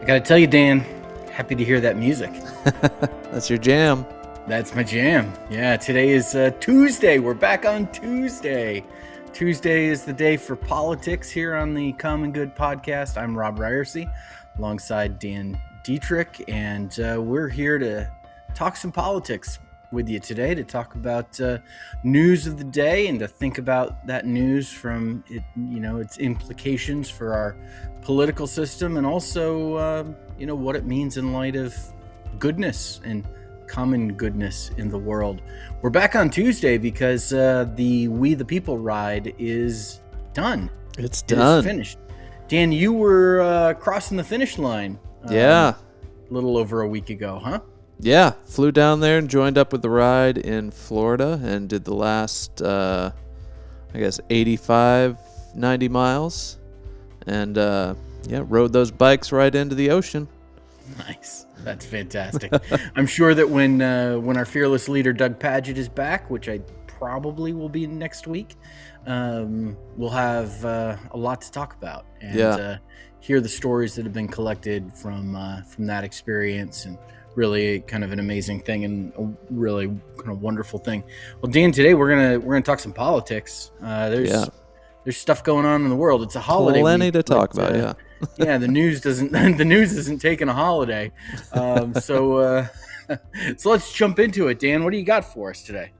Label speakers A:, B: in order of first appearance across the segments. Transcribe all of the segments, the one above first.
A: I gotta tell you, Dan, happy to hear that music.
B: That's your jam.
A: That's my jam. Yeah, today is Tuesday. We're back on Tuesday. Tuesday is the day for politics here on the Common Good podcast. I'm Robb Ryerse alongside Dan Deitrich, and we're here to talk some politics with you today, to talk about news of the day and to think about that news from its implications for our political system, and also what it means in light of goodness and common goodness in the world. We're back on Tuesday because the We the People ride is done.
B: It's done.
A: It's finished. Dan, you were crossing the finish line.
B: Yeah.
A: A little over a week ago, huh?
B: Yeah. Flew down there and joined up with the ride in Florida and did the last, 85, 90 miles. And, rode those bikes right into the ocean.
A: Nice. That's fantastic. I'm sure that when our fearless leader Doug Padgett is back, which I probably will be next week, we'll have a lot to talk about and hear the stories that have been collected from that experience, and really kind of an amazing thing and a really kind of wonderful thing. Well, Dan, today we're gonna talk some politics. There's stuff going on in the world. It's a holiday.
B: Plenty
A: week,
B: to talk about. Yeah.
A: Yeah, the news isn't taking a holiday. So let's jump into it. Dan, what do you got for us today?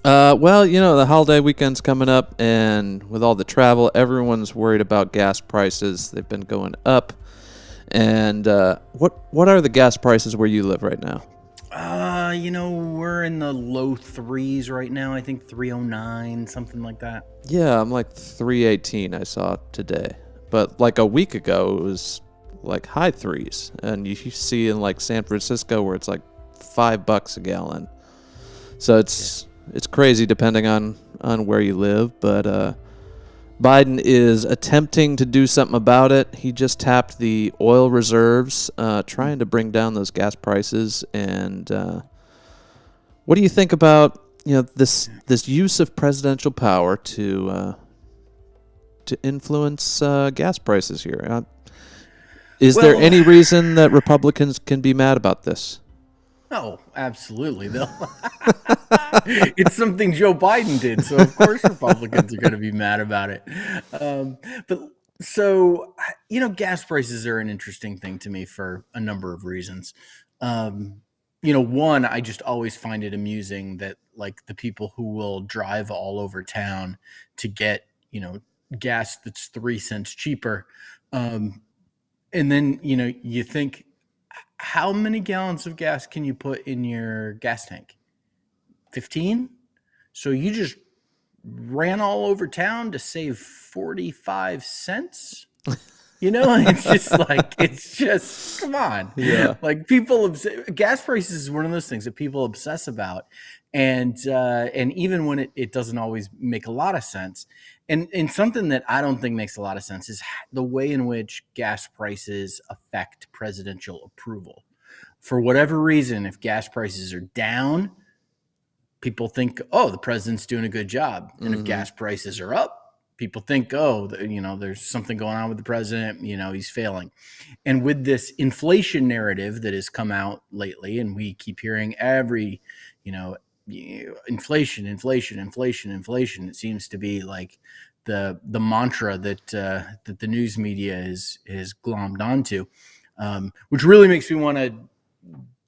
B: The holiday weekend's coming up, and with all the travel, everyone's worried about gas prices. They've been going up. And what are the gas prices where you live right now?
A: We're in the low threes right now. I think 309, something like that.
B: Yeah, I'm like 318 I saw today. But like a week ago, it was like high threes. And you see in like San Francisco where it's like $5 a gallon. So it's crazy depending on where you live. But Biden is attempting to do something about it. He just tapped the oil reserves, trying to bring down those gas prices. And what do you think about this use of presidential power to influence gas prices here? Is there any reason that Republicans can be mad about this?
A: Oh, absolutely. It's something Joe Biden did, so of course Republicans are going to be mad about it. Gas prices are an interesting thing to me for a number of reasons. One, I just always find it amusing that like the people who will drive all over town to get, gas that's 3 cents cheaper. And then, you think, how many gallons of gas can you put in your gas tank? 15? So you just ran all over town to save 45 cents? It's just, come on.
B: Yeah.
A: Like gas prices is one of those things that people obsess about. And even when it doesn't always make a lot of sense. And something that I don't think makes a lot of sense is the way in which gas prices affect presidential approval. For whatever reason, if gas prices are down, people think, oh, the president's doing a good job. And if gas prices are up, people think, oh, there's something going on with the president, he's failing. And with this inflation narrative that has come out lately, and we keep hearing every, inflation, it seems to be like the mantra that the news media is glommed onto, which really makes me want to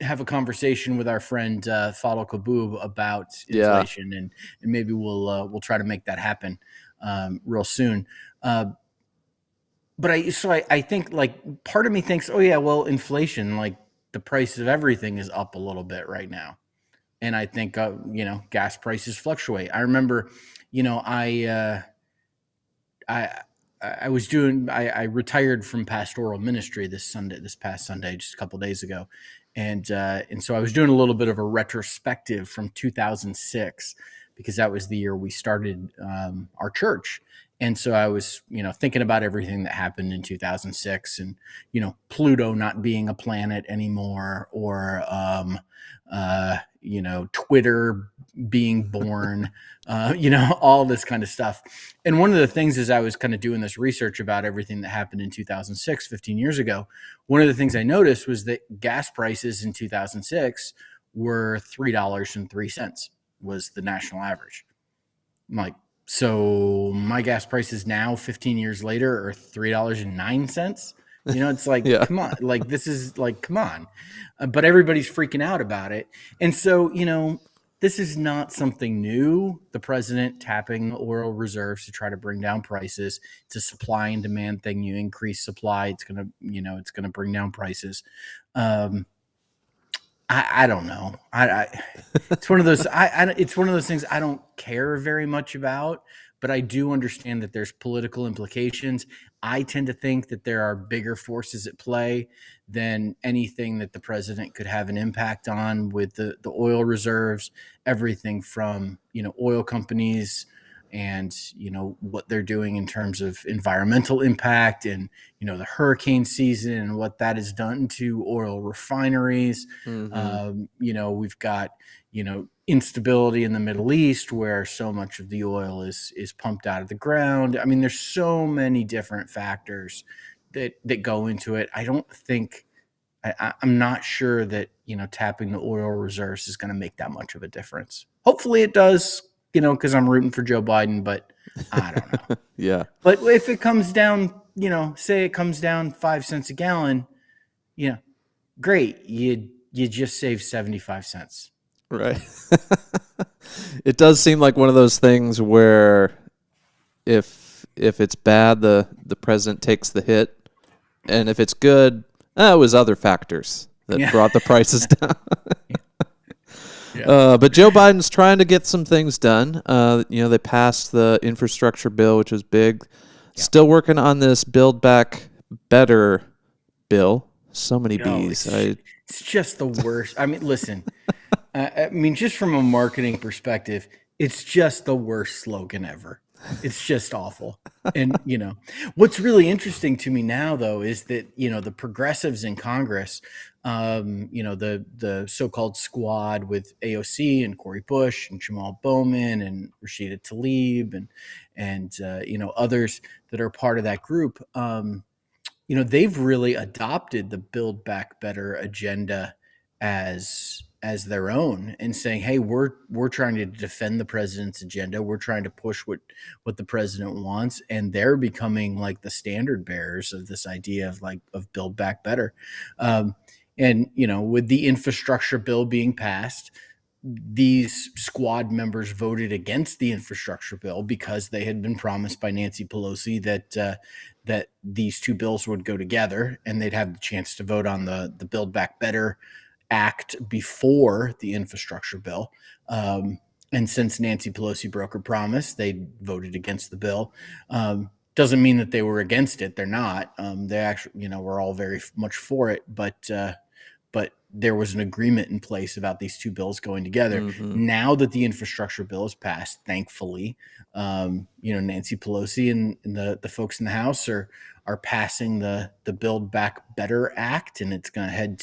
A: have a conversation with our friend Fadl Kaboub about inflation, and maybe we'll try to make that happen real soon. But I think like part of me thinks, oh yeah, well, inflation, like the price of everything is up a little bit right now. And I think, gas prices fluctuate. I remember, I retired from pastoral ministry this past Sunday, just a couple of days ago. And so I was doing a little bit of a retrospective from 2006, because that was the year we started our church. And so I was, thinking about everything that happened in 2006, and, Pluto not being a planet anymore, or, Twitter being born, all this kind of stuff. And one of the things as I was kind of doing this research about everything that happened in 2006, 15 years ago, one of the things I noticed was that gas prices in 2006 were $3.03 was the national average. I'm like, so my gas prices now 15 years later are $3.09. It's like,
B: Yeah.
A: come on, like, this is like, come on. But everybody's freaking out about it. And so, this is not something new. The president tapping the oil reserves to try to bring down prices. It's a supply and demand thing. You increase supply, it's going to bring down prices. I don't know. It's one of those. It's one of those things I don't care very much about, but I do understand that there's political implications. I tend to think that there are bigger forces at play than anything that the president could have an impact on with the oil reserves. Everything from oil companies and what they're doing in terms of environmental impact and the hurricane season and what that has done to oil refineries. We've got instability in the Middle East where so much of the oil is pumped out of the ground. I mean, there's so many different factors that go into it. I don't think I'm not sure that tapping the oil reserves is going to make that much of a difference. Hopefully it does, because I'm rooting for Joe Biden, but I don't know.
B: Yeah.
A: But if it comes down, say it comes down 5 cents a gallon, great. You just saved 75 cents.
B: Right. It does seem like one of those things where if it's bad, the president takes the hit, and if it's good, it was other factors that brought the prices down. But Joe Biden's trying to get some things done. They passed the infrastructure bill, which was big. Yeah. Still working on this Build Back Better bill. So many B's.
A: It's just the worst. I mean, listen. Just from a marketing perspective, it's just the worst slogan ever. It's just awful. And, what's really interesting to me now, though, is that, the progressives in Congress, the so-called squad with AOC and Cori Bush and Jamal Bowman and Rashida Tlaib and others that are part of that group, they've really adopted the Build Back Better agenda as their own and saying, hey, we're trying to defend the president's agenda. We're trying to push what the president wants. And they're becoming like the standard bearers of this idea of Build Back Better. And with the infrastructure bill being passed, these squad members voted against the infrastructure bill because they had been promised by Nancy Pelosi that these two bills would go together and they'd have the chance to vote on the Build Back Better Act before the infrastructure bill. And since Nancy Pelosi broke her promise, they voted against the bill. Doesn't mean that they were against it. They're not. They actually, were all very much for it, but there was an agreement in place about these two bills going together. Mm-hmm. Now that the infrastructure bill is passed, thankfully, Nancy Pelosi and the folks in the House are passing the Build Back Better Act, and it's going to head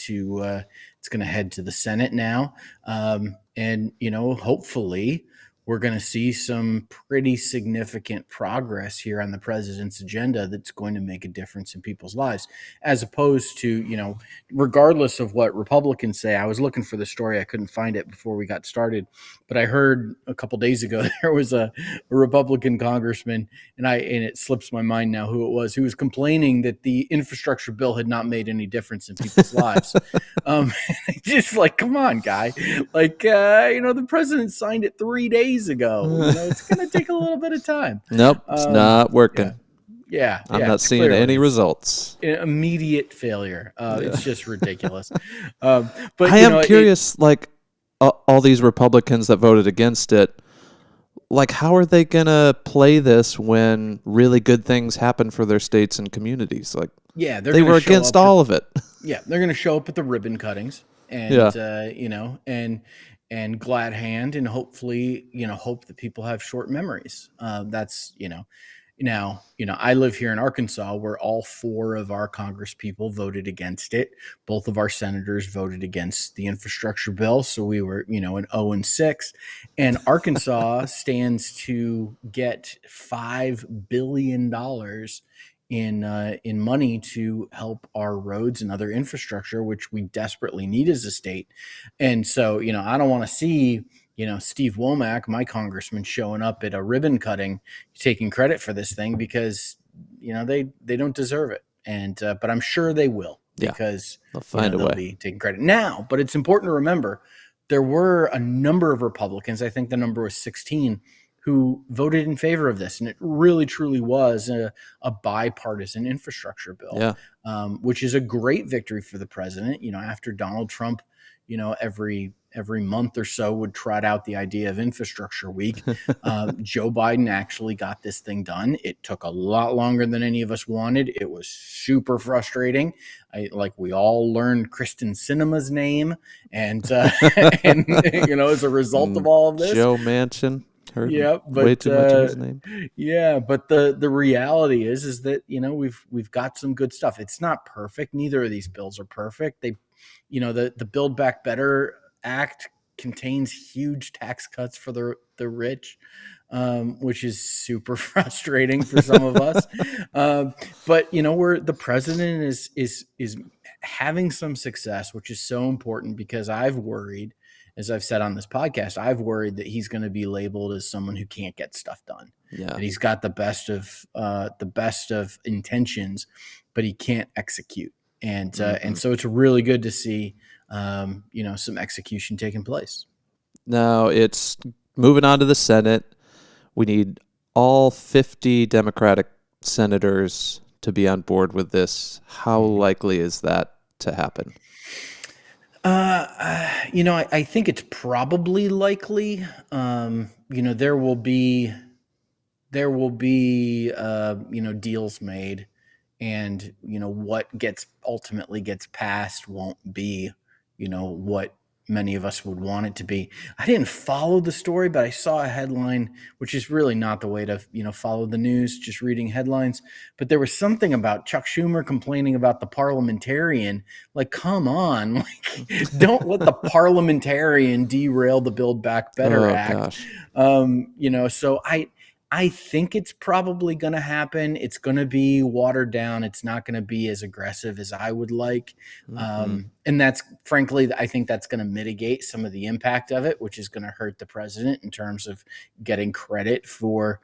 A: to the Senate now. And hopefully we're going to see some pretty significant progress here on the president's agenda that's going to make a difference in people's lives, as opposed to, regardless of what Republicans say. I was looking for the story. I couldn't find it before we got started, but I heard a couple days ago there was a Republican congressman, and it slips my mind now who it was, who was complaining that the infrastructure bill had not made any difference in people's lives. Just like, come on, guy. Like, the president signed it 3 days ago. It's going to take a little bit of time.
B: Nope, it's not working.
A: Yeah.
B: I'm not seeing any results.
A: Immediate failure. It's just ridiculous. But
B: I am curious, all these Republicans that voted against it, how are they going to play this when really good things happen for their states and communities? They were against all of it.
A: Yeah, they're going to show up at the ribbon cuttings and, and glad hand and hopefully, hope that people have short memories. That's, Now, I live here in Arkansas where all four of our Congress people voted against it. Both of our senators voted against the infrastructure bill. So we were, an 0-6. And Arkansas stands to get $5 billion in money to help our roads and other infrastructure, which we desperately need as a state. And so, I don't want to see, Steve Womack, my congressman, showing up at a ribbon cutting, taking credit for this thing because, they don't deserve it. And but I'm sure they will, because
B: they'll find a
A: they'll
B: way.
A: be taking credit now. But it's important to remember there were a number of Republicans, I think the number was 16, who voted in favor of this. And it really, truly was a bipartisan infrastructure bill, which is a great victory for the president. After Donald Trump, every month or so would trot out the idea of infrastructure week. Joe Biden actually got this thing done. It took a lot longer than any of us wanted. It was super frustrating. We all learned Kristen Sinema's name, and as a result of all of this,
B: Joe Manchin. Heard
A: but
B: way too much of his name.
A: Yeah, but the reality is that we've got some good stuff. It's not perfect. Neither of these bills are perfect. They, the Build Back Better Act contains huge tax cuts for the rich, which is super frustrating for some of us. But the president is having some success, which is so important, because I've worried, as I've said on this podcast, I've worried that he's going to be labeled as someone who can't get stuff done. That he's got the best of intentions, but he can't execute. And so it's really good to see, some execution taking place.
B: Now it's moving on to the Senate. We need all 50 Democratic senators to be on board with this. How likely is that to happen?
A: I think it's probably likely. There will be deals made, and what ultimately gets passed won't be what many of us would want it to be. I didn't follow the story, but I saw a headline, which is really not the way to follow the news, just reading headlines. But there was something about Chuck Schumer complaining about the parliamentarian. Like, come on, don't let the parliamentarian derail the Build Back Better Act.
B: Gosh.
A: So I think it's probably going to happen. It's going to be watered down. It's not going to be as aggressive as I would like. And that's, frankly, I think that's going to mitigate some of the impact of it, which is going to hurt the president in terms of getting credit for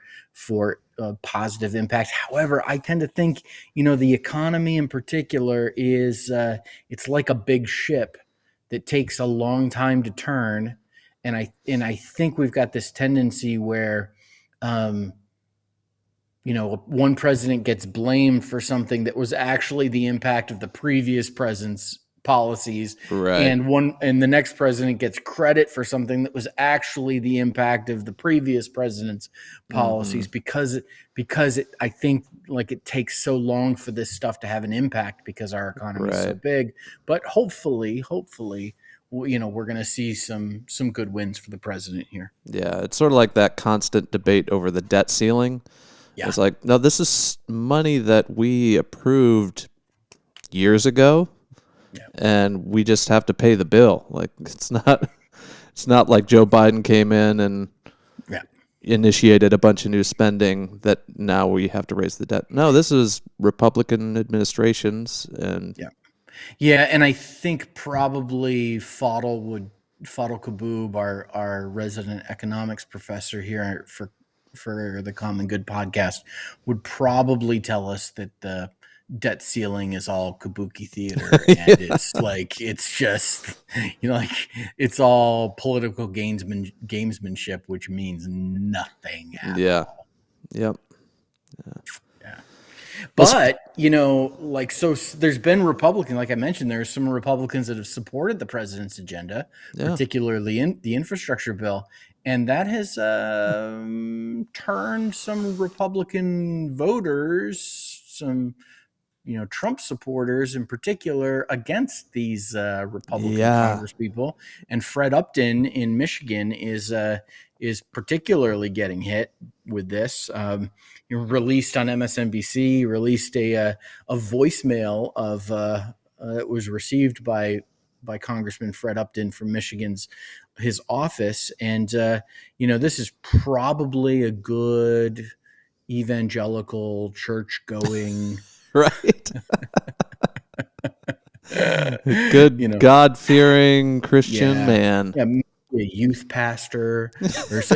A: positive impact. However, I tend to think, the economy in particular is it's like a big ship that takes a long time to turn. And I think we've got this tendency where, one president gets blamed for something that was actually the impact of the previous president's policies,
B: right?
A: And the next president gets credit for something that was actually the impact of the previous president's policies, because I think it takes so long for this stuff to have an impact because our economy is so big. But hopefully, we're going to see some good wins for the president here.
B: Yeah, it's sort of like that constant debate over the debt ceiling. Yeah. It's like, no, this is money that we approved years ago, and we just have to pay the bill. Like, it's not like Joe Biden came in and initiated a bunch of new spending that now we have to raise the debt. No, this is Republican administrations, and
A: and I think probably Fadl Kaboub, our resident economics professor here for the Common Good podcast, would probably tell us that the debt ceiling is all kabuki theater, and it's just it's all political gamesmanship, which means nothing at all.
B: Yep.
A: But, so there's been Republican, like I mentioned, there are some Republicans that have supported the president's agenda, particularly in the infrastructure bill. And that has turned some Republican voters, some Trump supporters in particular against these Republican
B: Yeah.
A: congresspeople, and Fred Upton in Michigan is particularly getting hit with this. Released on MSNBC, released a voicemail of that was received by Congressman Fred Upton from his office, and this is probably a good evangelical church going
B: Right. Good God-fearing Christian man.
A: yeah, maybe a youth pastor or so,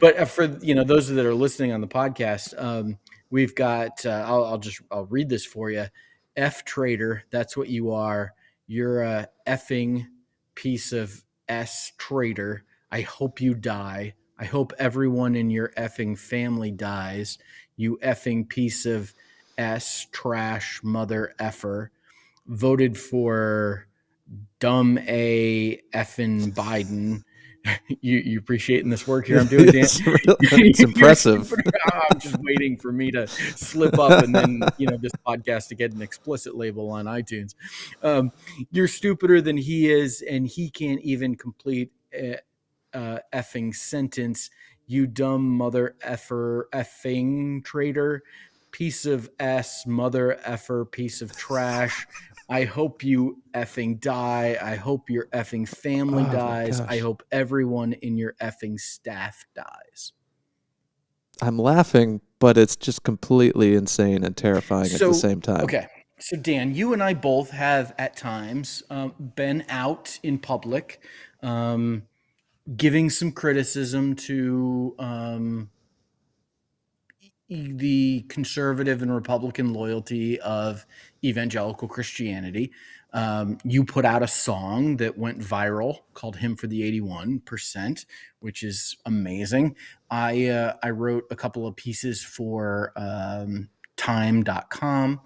A: but for those that are listening on the podcast, we've got I'll read this for you. F traitor, that's what you are. You're a effing piece of S traitor. I hope you die. I hope everyone in your effing family dies. You effing piece of S trash mother effer. Voted for dumb A effing Biden. You appreciating this work here I'm doing, Dan?
B: It's impressive.
A: I'm just waiting for me to slip up and then this podcast to get an explicit label on iTunes. You're stupider than he is, and he can't even complete a effing sentence. You dumb mother effer effing traitor, piece of S mother effer piece of trash. I hope you effing die. I hope your effing family dies. I hope everyone in your effing staff dies.
B: I'm laughing, but it's just completely insane and terrifying at the same time.
A: Okay. So, Dan, you and I both have at times been out in public giving some criticism to the conservative and Republican loyalty of evangelical Christianity. You put out a song that went viral called "Hymn for the 81%," which is amazing. I wrote a couple of pieces for time.com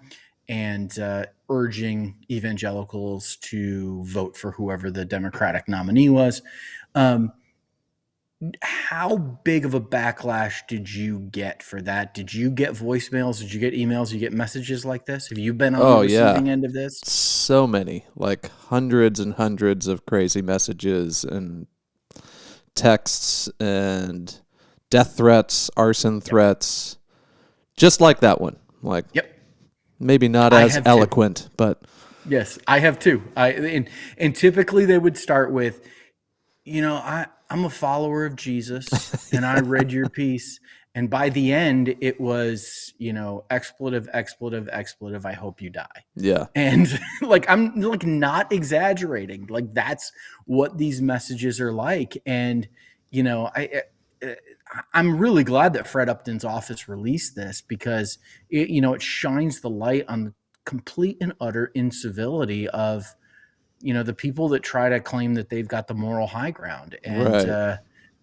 A: and urging evangelicals to vote for whoever the Democratic nominee was. How big of a backlash did you get for that? Did you get voicemails? Did you get emails? Did you get messages like this? Have you been on the receiving end of this?
B: So many, like hundreds and hundreds of crazy messages and texts and death threats, arson threats, just like that one. Like, maybe not as eloquent, but
A: yes, I have too. And typically they would start with, I'm a follower of Jesus, and I read your piece. And by the end, it was, expletive, expletive, expletive. I hope you die.
B: Yeah.
A: And I'm not exaggerating. Like, that's what these messages are like. And, I'm really glad that Fred Upton's office released this because it shines the light on the complete and utter incivility of, the people that try to claim that they've got the moral high ground. And,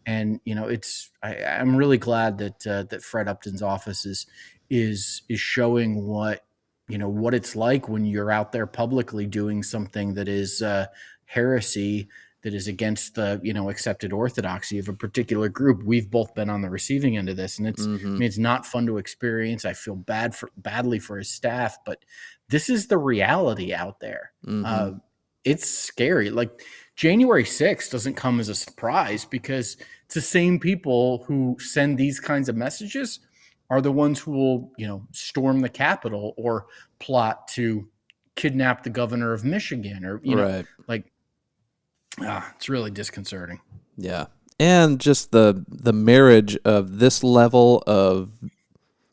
A: I'm really glad that Fred Upton's office is showing what it's like when you're out there publicly doing something that is heresy, that is against the, accepted orthodoxy of a particular group. We've both been on the receiving end of this, and it's not fun to experience. I feel badly for his staff, but this is the reality out there. It's scary. Like, January 6th doesn't come as a surprise because it's the same people who send these kinds of messages are the ones who will, storm the Capitol or plot to kidnap the governor of Michigan or, it's really disconcerting.
B: Yeah. And just the marriage of this level of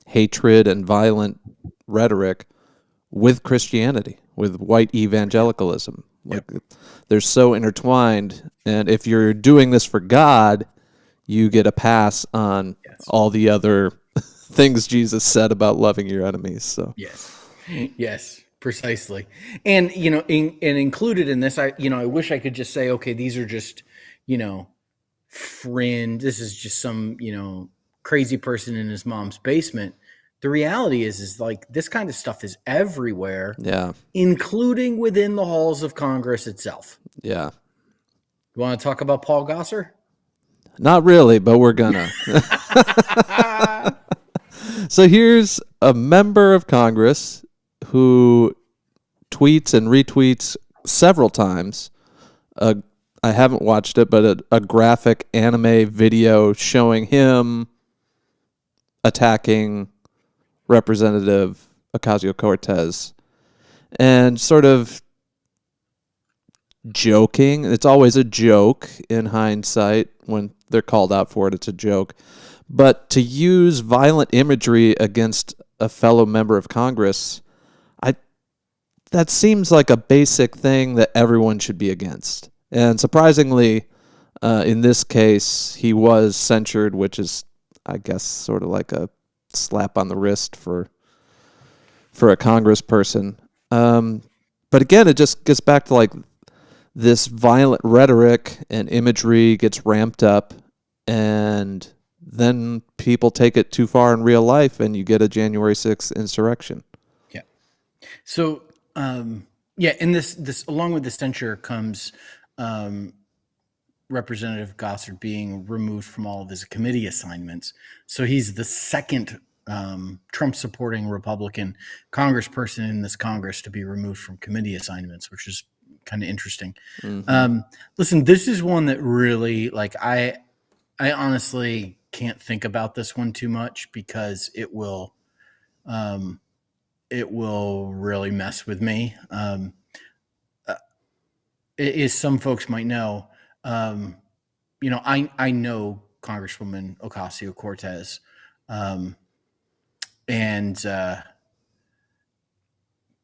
B: hatred and violent rhetoric with Christianity, with white evangelicalism. They're so intertwined, and if you're doing this for God, you get a pass on all the other things Jesus said about loving your enemies. So
A: yes, precisely. And included in this, I wish I could just say, okay, these are just fringe. This is just some crazy person in his mom's basement. The reality is like this kind of stuff is everywhere, including within the halls of Congress itself.
B: Yeah.
A: You want to talk about Paul Gosser?
B: Not really, but we're gonna. So here's a member of Congress who tweets and retweets several times. I haven't watched it, but a graphic anime video showing him attacking Representative Ocasio-Cortez and sort of joking. It's always a joke in hindsight when they're called out for it. It's a joke. But to use violent imagery against a fellow member of Congress, that seems like a basic thing that everyone should be against. And surprisingly, in this case, he was censured, which is, I guess, sort of like a slap on the wrist for a congressperson. But again, it just gets back to like this violent rhetoric and imagery gets ramped up, and then people take it too far in real life, and you get a January 6th insurrection.
A: Yeah. So, and this along with the censure comes Representative Gosser being removed from all of his committee assignments. So he's the second Trump-supporting Republican congressperson in this Congress to be removed from committee assignments, which is kind of interesting. Listen, this is one that really, like, I honestly can't think about this one too much because it will really mess with me. As some folks might know, I know Congresswoman Ocasio-Cortez, and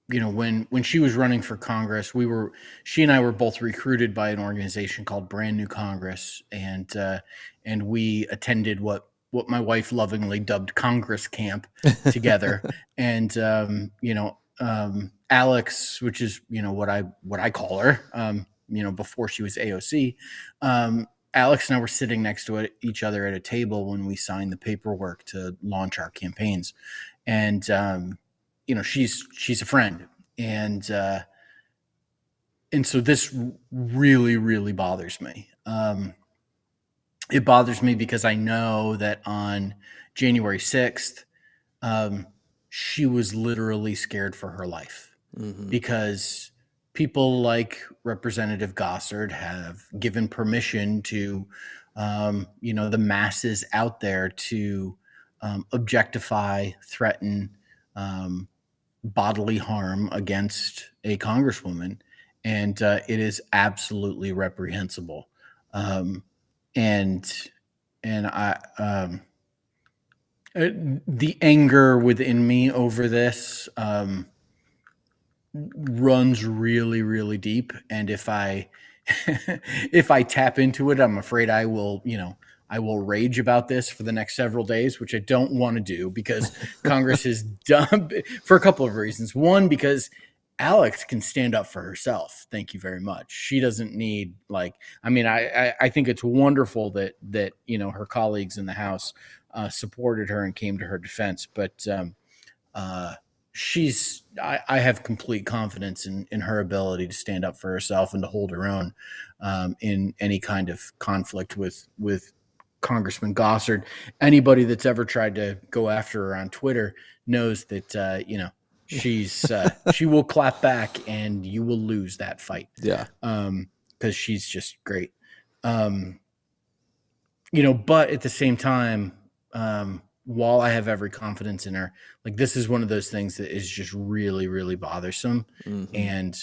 A: when she was running for Congress, she and I were both recruited by an organization called Brand New Congress, and we attended what my wife lovingly dubbed Congress Camp together. And Alex, which is what I call her, before she was AOC, Alex and I were sitting next to each other at a table when we signed the paperwork to launch our campaigns, and she's a friend, and so this really, really bothers me. It bothers me because I know that on January 6th, she was literally scared for her life because people like Representative Gosser have given permission to, the masses out there to objectify, threaten, bodily harm against a congresswoman, and it is absolutely reprehensible. And I, the anger within me over this runs really, really deep. And if I tap into it, I'm afraid I will rage about this for the next several days, which I don't want to do because Congress is dumb for a couple of reasons. One, because Alex can stand up for herself. Thank you very much. She doesn't need I think it's wonderful that her colleagues in the House supported her and came to her defense. But I have complete confidence in her ability to stand up for herself and to hold her own in any kind of conflict with Congressman Gosser. Anybody that's ever tried to go after her on Twitter knows that she will clap back and you will lose that fight.
B: Yeah.
A: Because she's just great. But at the same time, while I have every confidence in her, like, this is one of those things that is just really, really bothersome. And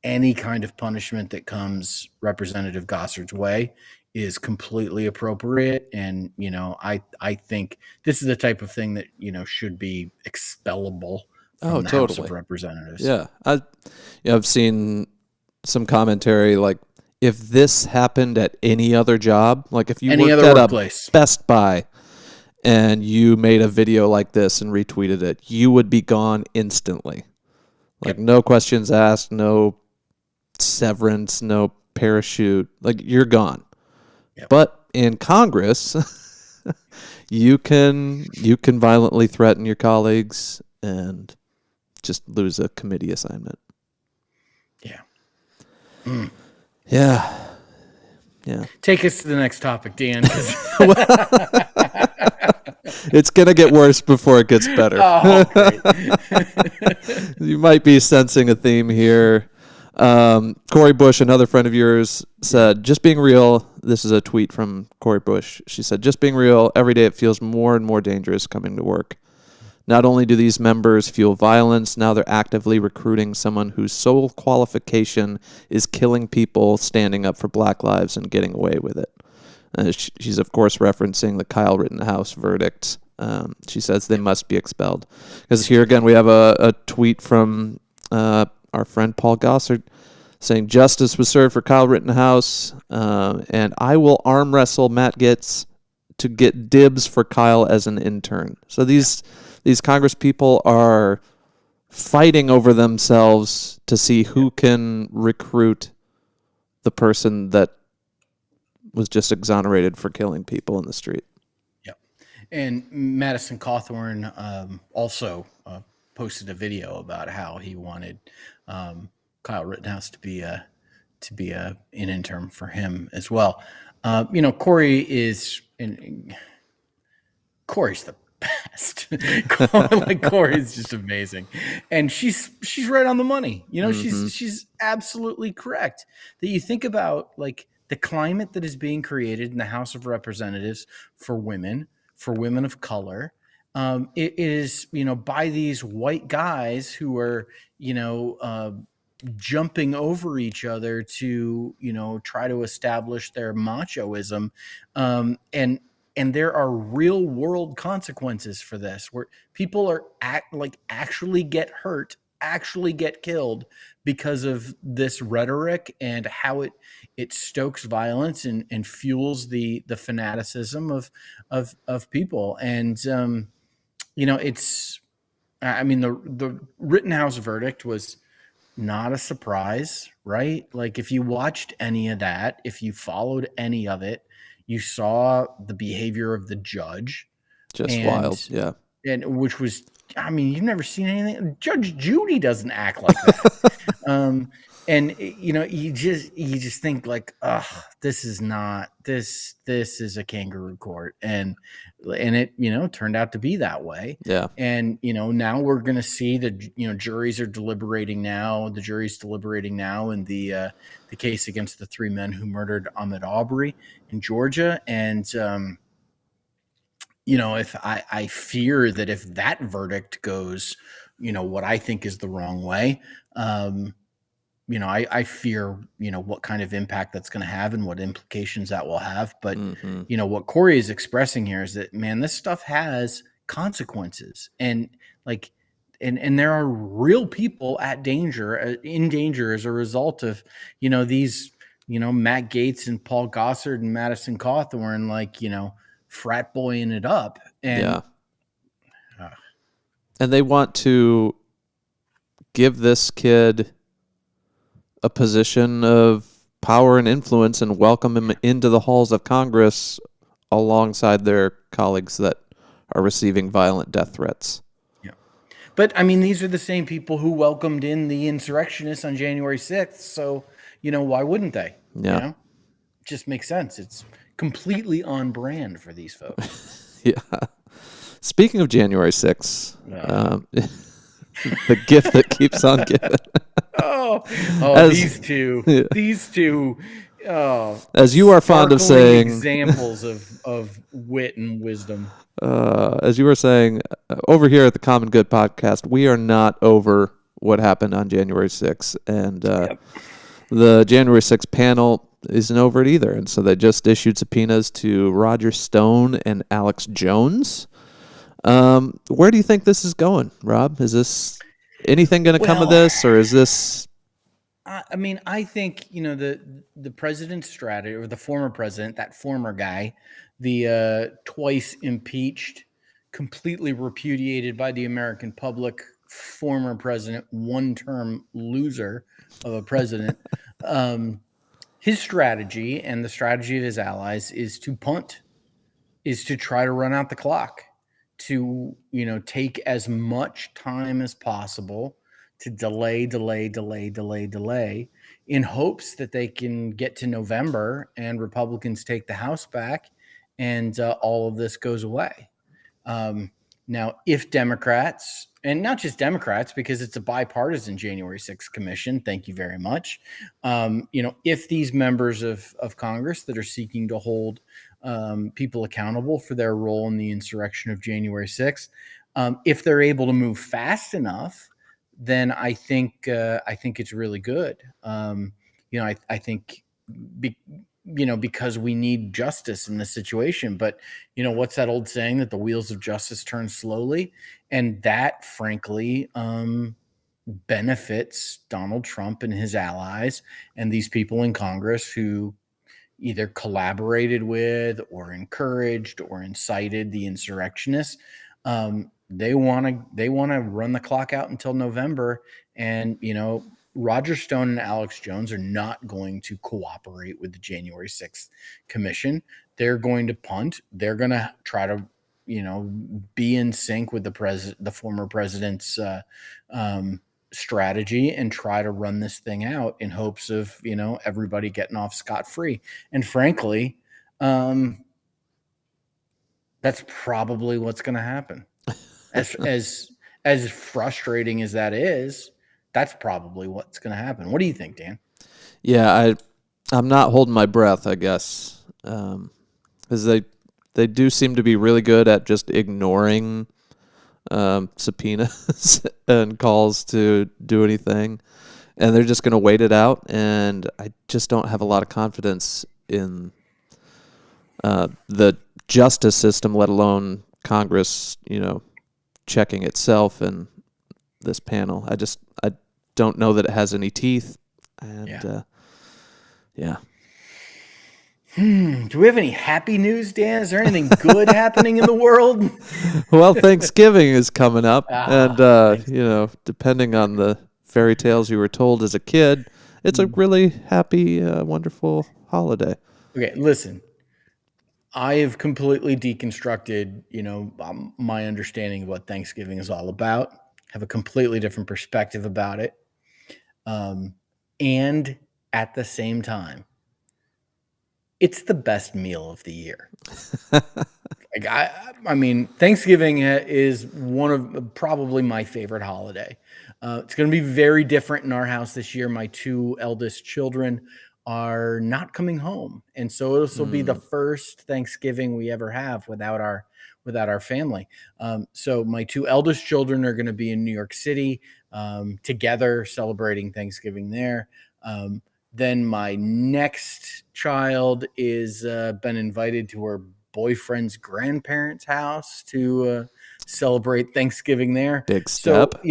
A: any kind of punishment that comes Representative Gosser's way is completely appropriate. And, I think this is the type of thing that, should be expellable from the House of Representatives.
B: Yeah. I've seen some commentary like, if this happened at any other job, like if you worked at a Best Buy and you made a video like this and retweeted it, you would be gone instantly. Like, no questions asked, no severance, no parachute. Like, you're gone. Yep. But in Congress, you can violently threaten your colleagues and just lose a committee assignment.
A: Yeah.
B: Yeah.
A: Take us to the next topic, Dan.
B: It's going to get worse before it gets better.
A: Oh, great.
B: You might be sensing a theme here. Corey Bush, another friend of yours, said, just being real. This is a tweet from Corey Bush. She said, just being real, every day it feels more and more dangerous coming to work. Not only do these members fuel violence, now they're actively recruiting someone whose sole qualification is killing people, standing up for Black lives, and getting away with it. She's, of course, referencing the Kyle Rittenhouse verdict. She says they must be expelled. Because here again, we have a tweet from our friend Paul Gosser saying, justice was served for Kyle Rittenhouse, and I will arm wrestle Matt Gaetz to get dibs for Kyle as an intern. So these Congress people are fighting over themselves to see who can recruit the person that was just exonerated for killing people in the street.
A: Yep. And Madison Cawthorn also posted a video about how he wanted Kyle Rittenhouse to be an intern for him as well. Corey is Corey's the best. Corey's just amazing, and she's right on the money. She's absolutely correct. That you think about like the climate that is being created in the House of Representatives for women of color. It is by these white guys who are jumping over each other to try to establish their machoism, and there are real world consequences for this, where people are actually get hurt, actually get killed because of this rhetoric and how it stokes violence and fuels the fanaticism of people. And it's, I mean, the Rittenhouse verdict was not a surprise, right? Like if you watched any of that, if you followed any of it, you saw the behavior of the judge.
B: Just wild, yeah.
A: And which was, I mean, you've never seen anything. Judge Judy doesn't act like that. And you just think like, this is not this is a kangaroo court, and it turned out to be that way.
B: Yeah.
A: And now we're gonna see the juries are deliberating now. The jury's deliberating now in the case against the three men who murdered Ahmaud Arbery in Georgia, and if I fear that if that verdict goes, what I think is the wrong way, I fear, what kind of impact that's going to have and what implications that will have. But, what Corey is expressing here is that, man, this stuff has consequences, and and there are real people in danger as a result of, these, Matt Gaetz and Paul Gosser and Madison Cawthorn, frat boying it up. And
B: and they want to give this kid a position of power and influence and welcome him into the halls of Congress alongside their colleagues that are receiving violent death threats.
A: Yeah. But I mean, these are the same people who welcomed in the insurrectionists on January 6th. So, why wouldn't they?
B: Yeah.
A: It just makes sense. It's completely on brand for these folks.
B: Yeah. Speaking of January 6th, the gift that keeps on giving.
A: These two.
B: As you are fond of saying,
A: examples of wit and wisdom.
B: As you were saying, over here at the Common Good podcast, we are not over what happened on January 6th. And the January 6th panel isn't over it either. And so they just issued subpoenas to Roger Stone and Alex Jones. Where do you think this is going, Rob? Is this anything going to come of this, or is this?
A: I mean, I think the president's strategy, or the former president, that former guy, the twice impeached, completely repudiated by the American public, former president, one-term loser of a president. His strategy and the strategy of his allies is to punt, is to try to run out the clock, to take as much time as possible to delay in hopes that they can get to November and Republicans take the House back and all of this goes away. Um, Now, if Democrats, and not just Democrats, because it's a bipartisan January 6th commission, thank you very much. If these members of Congress that are seeking to hold people accountable for their role in the insurrection of January 6th, if they're able to move fast enough, then I think it's really good. I think be, because we need justice in this situation. But what's that old saying that the wheels of justice turn slowly, and that, frankly, benefits Donald Trump and his allies and these people in Congress who either collaborated with or encouraged or incited the insurrectionists. They want to run the clock out until November, and Roger Stone and Alex Jones are not going to cooperate with the January 6th commission. They're going to punt. They're going to try to be in sync with the former president's strategy and try to run this thing out in hopes of everybody getting off scot-free. And frankly, that's probably what's going to happen. As frustrating as that is, that's probably what's going to happen. What do you think, Dan?
B: Yeah, I'm not holding my breath, I guess, because they do seem to be really good at just ignoring subpoenas and calls to do anything, and they're just going to wait it out. And I just don't have a lot of confidence in the justice system, let alone Congress, checking itself and this panel. I don't know that it has any teeth. And yeah.
A: Do we have any happy news, Dan? Is there anything good happening in the world?
B: Well, Thanksgiving is coming up, and
A: Thanksgiving.
B: Depending on the fairy tales you were told as a kid, it's a really happy, wonderful holiday.
A: Okay, listen. I have completely deconstructed, my understanding of what Thanksgiving is all about. Have a completely different perspective about it, and at the same time, it's the best meal of the year. Like I mean, Thanksgiving is one of probably my favorite holiday. It's going to be very different in our house this year. My two eldest children are not coming home, and so this will be the first Thanksgiving we ever have without our family. So my two eldest children are going to be in New York City together, celebrating Thanksgiving there. Then my next child is been invited to her boyfriend's grandparents' house to celebrate Thanksgiving there.
B: Big
A: So,
B: step.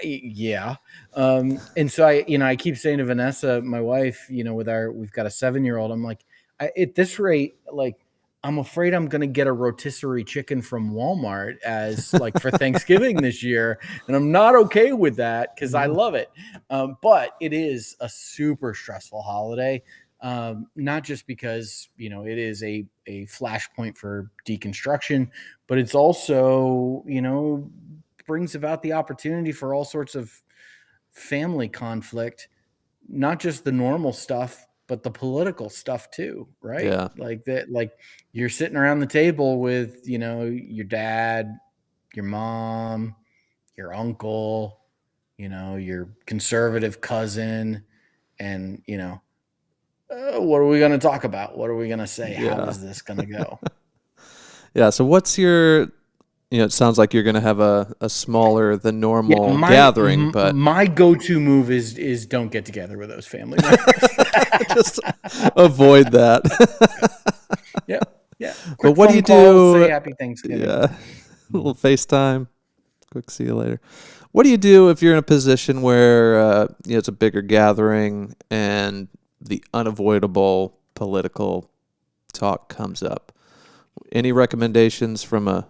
A: yeah. And so I keep saying to Vanessa, my wife, we've got a 7-year-old. I'm like, at this rate, like, I'm afraid I'm going to get a rotisserie chicken from Walmart as like for Thanksgiving this year. And I'm not okay with that because I love it. But it is a super stressful holiday. Not just because, it is a flashpoint for deconstruction, but it's also, brings about the opportunity for all sorts of family conflict, not just the normal stuff, but the political stuff too, right?
B: Yeah.
A: Like that, like you're sitting around the table with, your dad, your mom, your uncle, your conservative cousin, and, what are we going to talk about? What are we going to say?
B: Yeah.
A: How is this going to go?
B: Yeah. So what's your, it sounds like you're going to have a smaller than normal gathering, but
A: my go-to move is don't get together with those family members.
B: just avoid that.
A: Yeah. Yeah.
B: But what do you
A: Calls,
B: do?
A: say happy Thanksgiving.
B: Yeah. A little FaceTime. Quick see you later. What do you do if you're in a position where it's a bigger gathering and the unavoidable political talk comes up? Any recommendations from a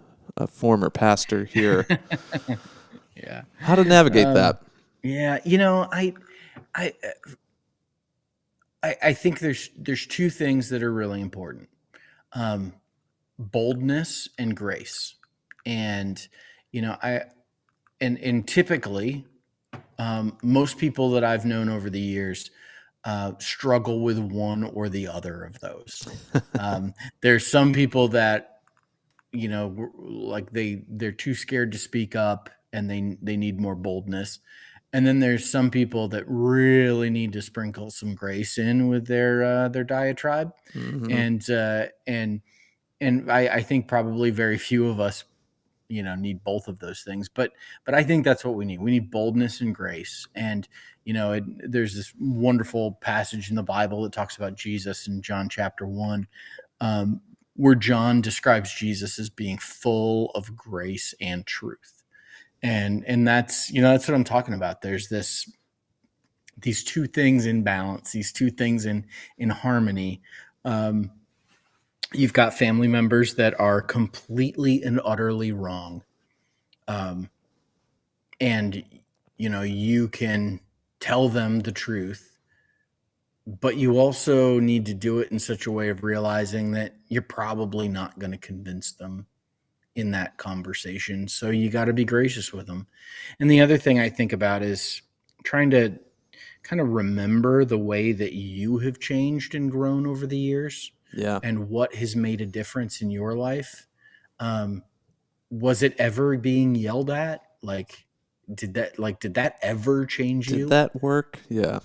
B: former pastor here?
A: Yeah.
B: How to navigate that?
A: Yeah. I think there's two things that are really important. Boldness and grace. And, and typically, most people that I've known over the years struggle with one or the other of those. There's some people that like they're too scared to speak up, and they need more boldness. And then there's some people that really need to sprinkle some grace in with their diatribe,
B: Hmm.
A: and I think probably very few of us need both of those things, but I think that's what we need boldness and grace. And there's this wonderful passage in the Bible that talks about Jesus in John chapter 1, um, where John describes Jesus as being full of grace and truth. And that's what I'm talking about. There's these two things in balance, these two things in harmony. um, you've got family members that are completely and utterly wrong, um, and you can tell them the truth, but you also need to do it in such a way of realizing that you're probably not going to convince them in that conversation. So you got to be gracious with them. And the other thing I think about is trying to kind of remember the way that you have changed and grown over the years,
B: Yeah.
A: and what has made a difference in your life. Um, was it ever being yelled at? Like, did that ever change
B: Did
A: you?
B: that work? Yeah.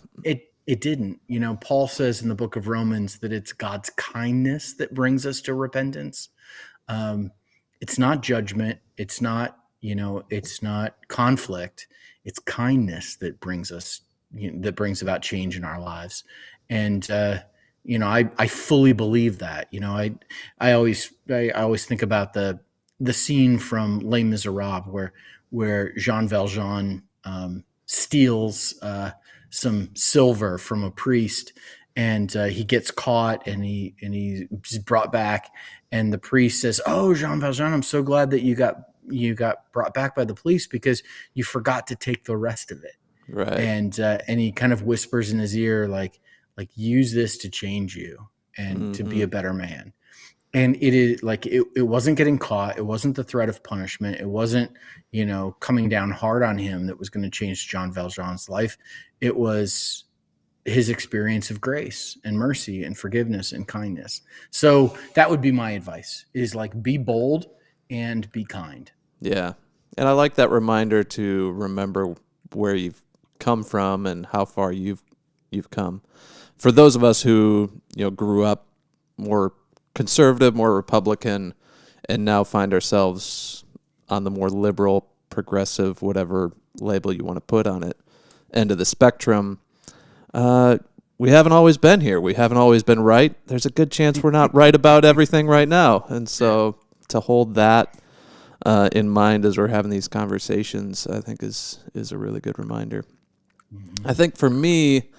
A: It didn't. Paul says in the book of Romans that it's God's kindness that brings us to repentance. Um, it's not judgment. It's not conflict. It's kindness that brings us, that brings about change in our lives. And, I fully believe that. I always think about the scene from Les Miserables where Jean Valjean steals some silver from a priest, and he gets caught, and he's brought back, and the priest says, "Oh, Jean Valjean, I'm so glad that you got brought back by the police, because you forgot to take the rest of it."
B: Right.
A: And he kind of whispers in his ear, like use this to change you and to be
B: Hmm.
A: a better man. And it is like it wasn't getting caught. It wasn't the threat of punishment. It wasn't coming down hard on him that was going to change John Valjean's life. It was his experience of grace and mercy and forgiveness and kindness. So that would be my advice, is like, be bold and be kind.
B: Yeah. And I like that reminder to remember where you've come from and how far you've come. For those of us who, grew up more conservative, more Republican, and now find ourselves on the more liberal, progressive, whatever label you want to put on it, end of the spectrum, we haven't always been here. We haven't always been right. There's a good chance we're not right about everything right now. And so to hold that in mind as we're having these conversations, I think is a really good reminder.
A: Mm-hmm.
B: I think for me,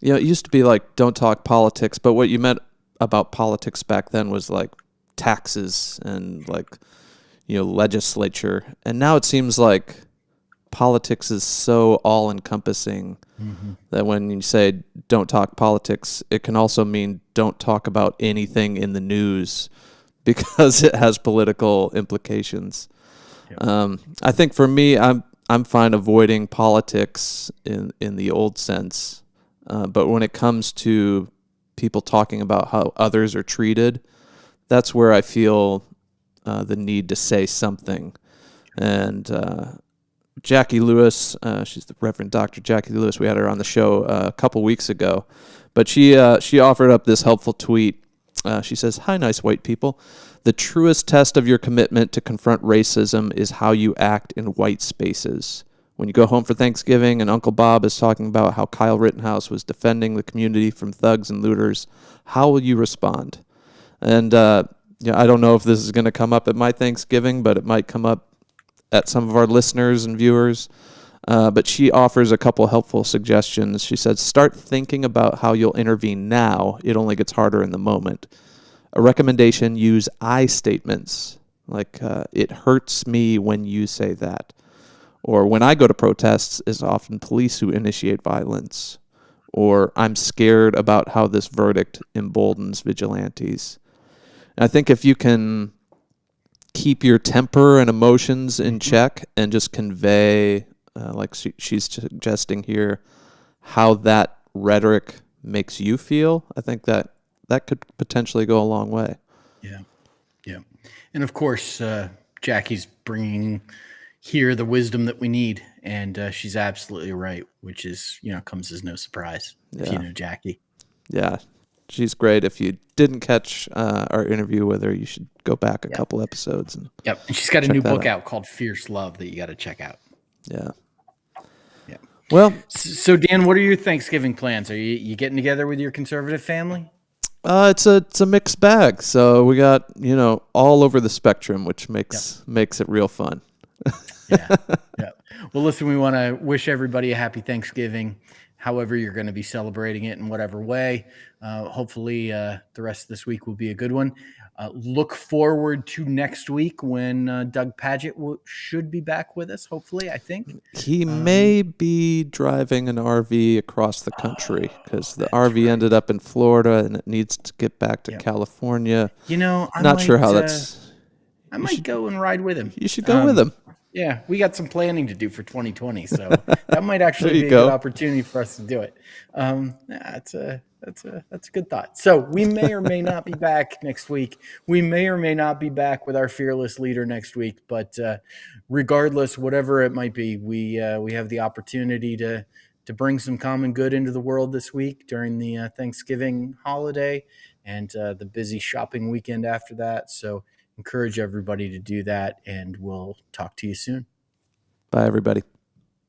B: it used to be like, don't talk politics, but what you meant about politics back then was like taxes and like, legislature. And now it seems like politics is so all encompassing that when you say don't talk politics, it can also mean don't talk about anything in the news because it has political implications.
A: Yep.
B: I think for me, I'm fine avoiding politics in the old sense. But when it comes to people talking about how others are treated, that's where I feel the need to say something. And Jackie Lewis, she's the Reverend Dr. Jackie Lewis. We had her on the show a couple weeks ago. But she offered up this helpful tweet. She says, "Hi, nice white people. The truest test of your commitment to confront racism is how you act in white spaces. When you go home for Thanksgiving and Uncle Bob is talking about how Kyle Rittenhouse was defending the community from thugs and looters, how will you respond?" And I don't know if this is going to come up at my Thanksgiving, but it might come up at some of our listeners and viewers. But she offers a couple helpful suggestions. She said, start thinking about how you'll intervene now. It only gets harder in the moment. A recommendation, use I statements. Like, it hurts me when you say that. Or when I go to protests, it's often police who initiate violence. Or I'm scared about how this verdict emboldens vigilantes. And I think if you can keep your temper and emotions in check and just convey, like she's suggesting here, how that rhetoric makes you feel, I think that could potentially go a long way.
A: Yeah. Yeah. And of course, Jackie's bringing here the wisdom that we need. And she's absolutely right, which is, comes as no surprise if you
B: Yeah.
A: know Jackie.
B: Yeah. She's great. If you didn't catch our interview with her, you should go back a
A: Yeah.
B: couple episodes. And
A: Yep. And she's got a
B: check
A: new
B: that
A: book
B: out.
A: out called Fierce Love that you got to check out.
B: Yeah.
A: Yeah.
B: Well,
A: So Dan, what are your Thanksgiving plans? Are you getting together with your conservative family?
B: it's a mixed bag. So we got, all over the spectrum, which makes it real fun.
A: Yeah. Yeah. Well, listen, we want to wish everybody a happy Thanksgiving, however you're going to be celebrating it in whatever way. Hopefully, the rest of this week will be a good one. Look forward to next week when Doug Paget should be back with us, hopefully, I think.
B: He may be driving an RV across the country because the RV ended up in Florida and it needs to get back to California. Not sure how that's...
A: I might go and ride with him.
B: You should go with him.
A: Yeah, we got some planning to do for 2020, so that might actually be a
B: go.
A: good opportunity for us to do it. That's a good thought. So we may or may not be back next week. We may or may not be back with our fearless leader next week. But regardless, whatever it might be, we have the opportunity to bring some common good into the world this week during the Thanksgiving holiday and the busy shopping weekend after that. So encourage everybody to do that, and we'll talk to you soon.
B: Bye, everybody.